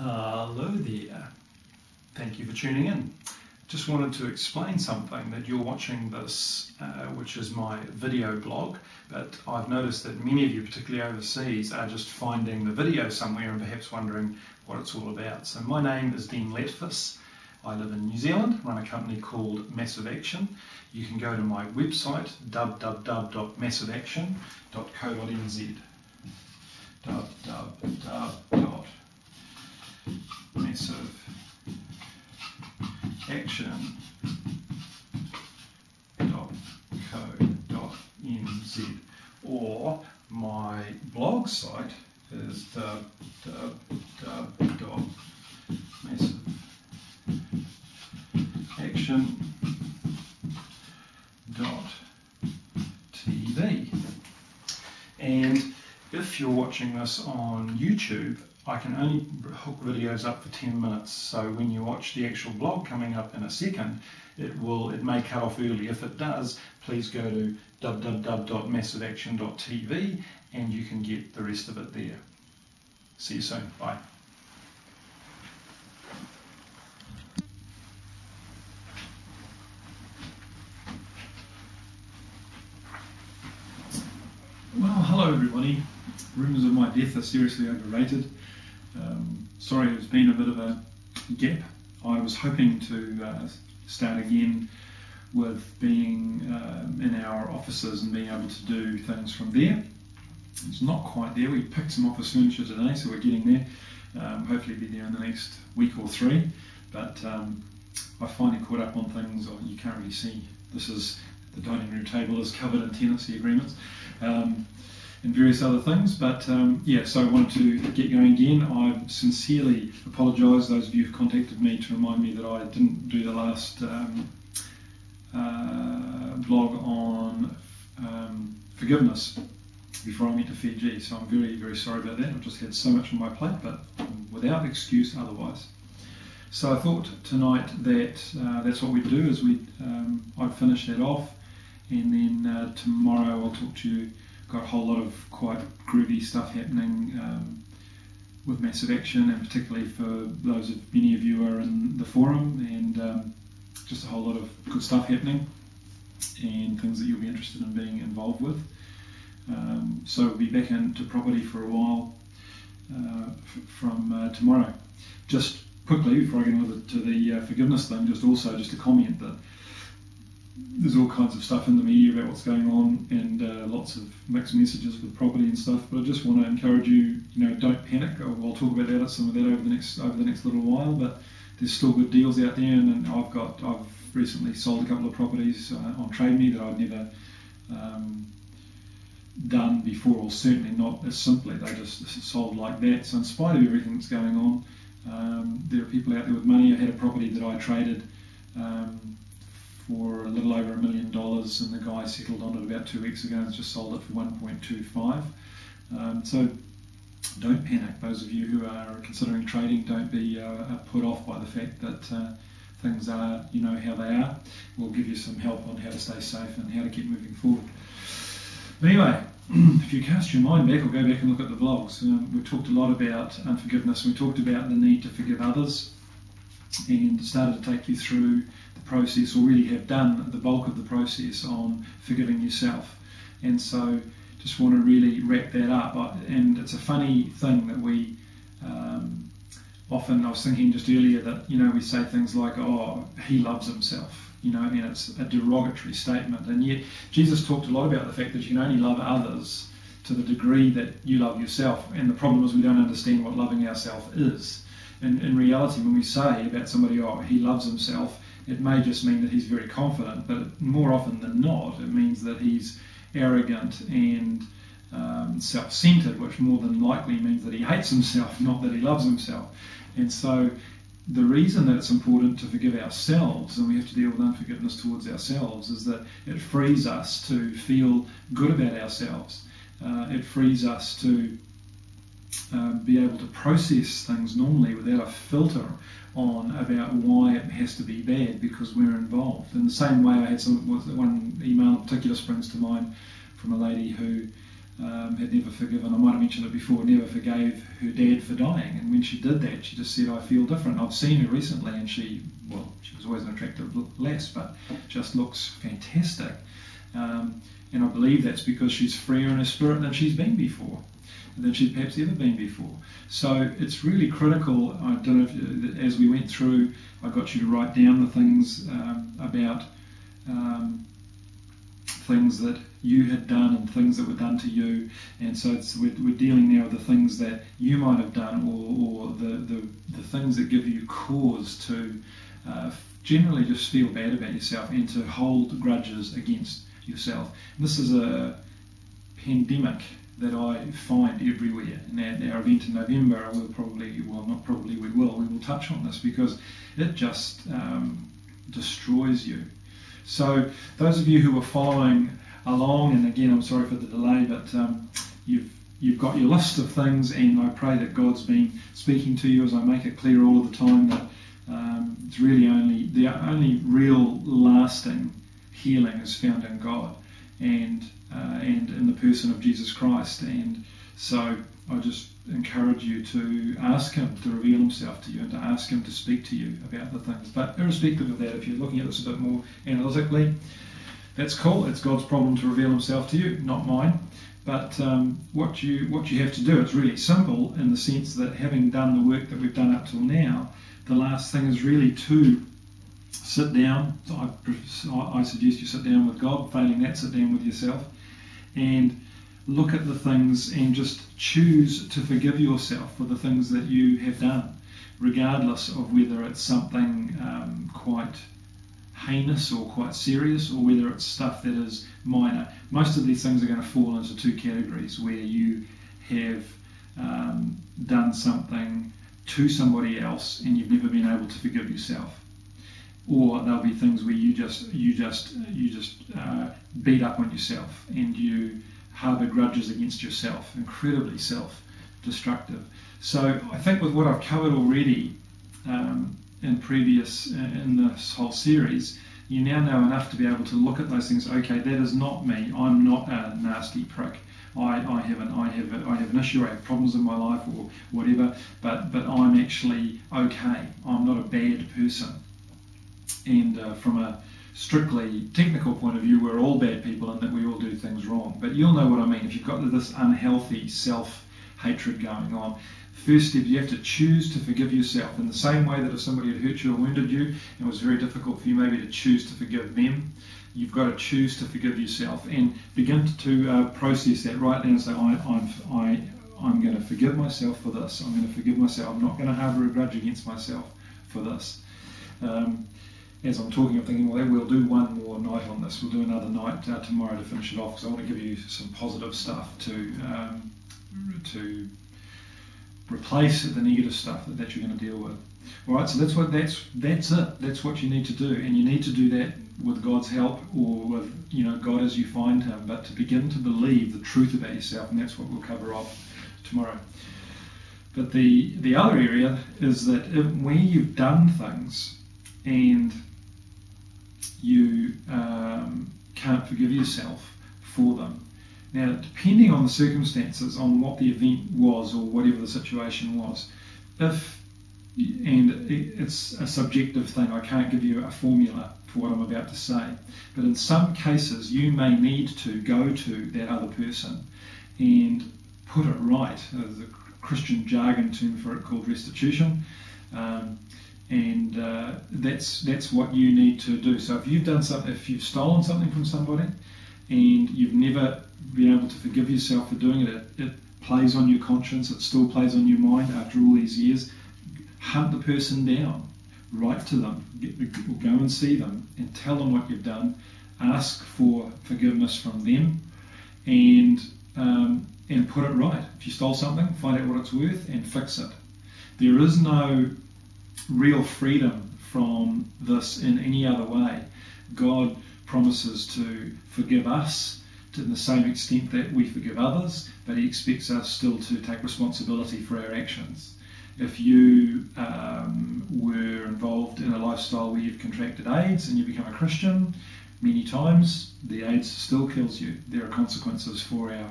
Hello there. Thank you for tuning in. Just wanted to explain something that you're watching this, which is my video blog, but I've noticed that many of you, particularly overseas, are just finding the video somewhere and perhaps wondering what it's all about. So my name is Dean Letfuss. I live in New Zealand, run a company called Massive Action. You can go to my website, www.massiveaction.co.nz. massiveaction.co.nz, or my blog site is massiveaction.tv. And if you're watching this on YouTube, I can only hook videos up for 10 minutes, so when you watch the actual blog coming up in a second, it may cut off early. If it does, please go to www.massiveaction.tv and you can get the rest of it there. See you soon. Bye. Well, hello everybody. Rumours of my death are seriously overrated. Sorry, there's been a bit of a gap. I was hoping to start again with being in our offices and being able to do things from there. It's not quite there. We picked some office furniture today, so we're getting there. Hopefully be there in the next week or three. But I finally caught up on things. You can't really see. This is the dining room table is covered in tenancy agreements. And various other things, but yeah, so I wanted to get going again. I sincerely apologise, those of you who've contacted me to remind me that I didn't do the last blog on forgiveness before I went to Fiji, so I'm very, very sorry about that. I've just had so much on my plate, but without excuse otherwise. So I thought tonight that that's what we'd do, is I'd finish that off, and then tomorrow I'll talk to you. Got a whole lot of quite groovy stuff happening with Massive Action, and particularly for many of you who are in the forum, and just a whole lot of good stuff happening and things that you'll be interested in being involved with. So we'll be back into property for a while from tomorrow. Just quickly, before I get into the forgiveness thing, just a comment that there's all kinds of stuff in the media about what's going on, and lots of mixed messages with property and stuff. But I just want to encourage you, don't panic. I'll talk about some of that over the next little while. But there's still good deals out there, and I've recently sold a couple of properties on Trade Me that I've never done before, or certainly not as simply. They just sold like that. So in spite of everything that's going on, there are people out there with money. I had a property that I traded for a little over $1 million, and the guy settled on it about 2 weeks ago and has just sold it for 1.25. So don't panic. Those of you who are considering trading, don't be put off by the fact that things are, how they are. We'll give you some help on how to stay safe and how to keep moving forward. But anyway, if you cast your mind back or go back and look at the vlogs, we talked a lot about unforgiveness. We talked about the need to forgive others, and started to take you through the process, or really have done the bulk of the process on forgiving yourself. And so just want to really wrap that up. And it's a funny thing that we often, I was thinking just earlier that, we say things like, oh, he loves himself, and it's a derogatory statement. And yet Jesus talked a lot about the fact that you can only love others to the degree that you love yourself. And the problem is we don't understand what loving ourselves is. And in reality, when we say about somebody, oh, he loves himself, it may just mean that he's very confident, but more often than not, it means that he's arrogant and self-centered, which more than likely means that he hates himself, not that he loves himself. And so the reason that it's important to forgive ourselves, and we have to deal with unforgiveness towards ourselves, is that it frees us to feel good about ourselves. It frees us to be able to process things normally without a filter on about why it has to be bad because we're involved. In the same way, I had one email in particular springs to mind from a lady who had never forgiven, I might have mentioned it before, never forgave her dad for dying. And when she did that, she just said, I feel different. I've seen her recently, and she was always an attractive lass, but just looks fantastic. And I believe that's because she's freer in her spirit than she's been before, than she's perhaps ever been before. So it's really critical. I don't know if, as we went through, I got you to write down the things about things that you had done and things that were done to you. And so we're dealing now with the things that you might have done, or the things that give you cause to generally just feel bad about yourself and to hold grudges against yourself. And this is a pandemic that I find everywhere. And at our event in November, we will touch on this, because it just destroys you. So those of you who are following along, and again, I'm sorry for the delay, but you've got your list of things, and I pray that God's been speaking to you as I make it clear all of the time that it's really the only real lasting healing is found in God and in the person of Jesus Christ. And so I just encourage you to ask Him to reveal Himself to you and to ask Him to speak to you about the things. But irrespective of that, if you're looking at this a bit more analytically, that's cool. It's God's problem to reveal Himself to you, not mine. But what you have to do, it's really simple, in the sense that, having done the work that we've done up till now, the last thing is really to sit down. I suggest you sit down with God. Failing that, sit down with yourself and look at the things and just choose to forgive yourself for the things that you have done, regardless of whether it's something quite heinous or quite serious, or whether it's stuff that is minor. Most of these things are going to fall into two categories, where you have done something to somebody else and you've never been able to forgive yourself. Or there'll be things where you just beat up on yourself and you harbour grudges against yourself, incredibly self-destructive. So I think with what I've covered already in this whole series, you now know enough to be able to look at those things. Okay, that is not me. I'm not a nasty prick. I have an issue. I have problems in my life or whatever. But I'm actually okay. I'm not a bad person. And from a strictly technical point of view, we're all bad people, and that we all do things wrong. But you'll know what I mean. If you've got this unhealthy self-hatred going on, first step, you have to choose to forgive yourself, in the same way that if somebody had hurt you or wounded you, and it was very difficult for you maybe to choose to forgive them, you've got to choose to forgive yourself and begin to process that right now and say, I'm going to forgive myself for this. I'm going to forgive myself. I'm not going to harbour a grudge against myself for this. As I'm talking, I'm thinking, well, we'll do one more night on this. We'll do another night tomorrow to finish it off, because I want to give you some positive stuff to replace the negative stuff that you're going to deal with. All right, so that's it. That's what you need to do, and you need to do that with God's help, or with God as you find Him. But to begin to believe the truth about yourself, and that's what we'll cover off tomorrow. But the other area is that where you've done things and you can't forgive yourself for them. Now, depending on the circumstances, on what the event was or whatever the situation was, and it's a subjective thing, I can't give you a formula for what I'm about to say, but in some cases you may need to go to that other person and put it right. There's a Christian jargon term for it called restitution. And that's what you need to do. So if you've done something, if you've stolen something from somebody and you've never been able to forgive yourself for doing it, it plays on your conscience, it still plays on your mind after all these years, hunt the person down, write to them, go and see them and tell them what you've done, ask for forgiveness from them, and put it right. If you stole something, find out what it's worth and fix it. There is no real freedom from this in any other way. God promises to forgive us to the same extent that we forgive others, but He expects us still to take responsibility for our actions. If you were involved in a lifestyle where you've contracted AIDS and you become a Christian, many times the AIDS still kills you. There are consequences for our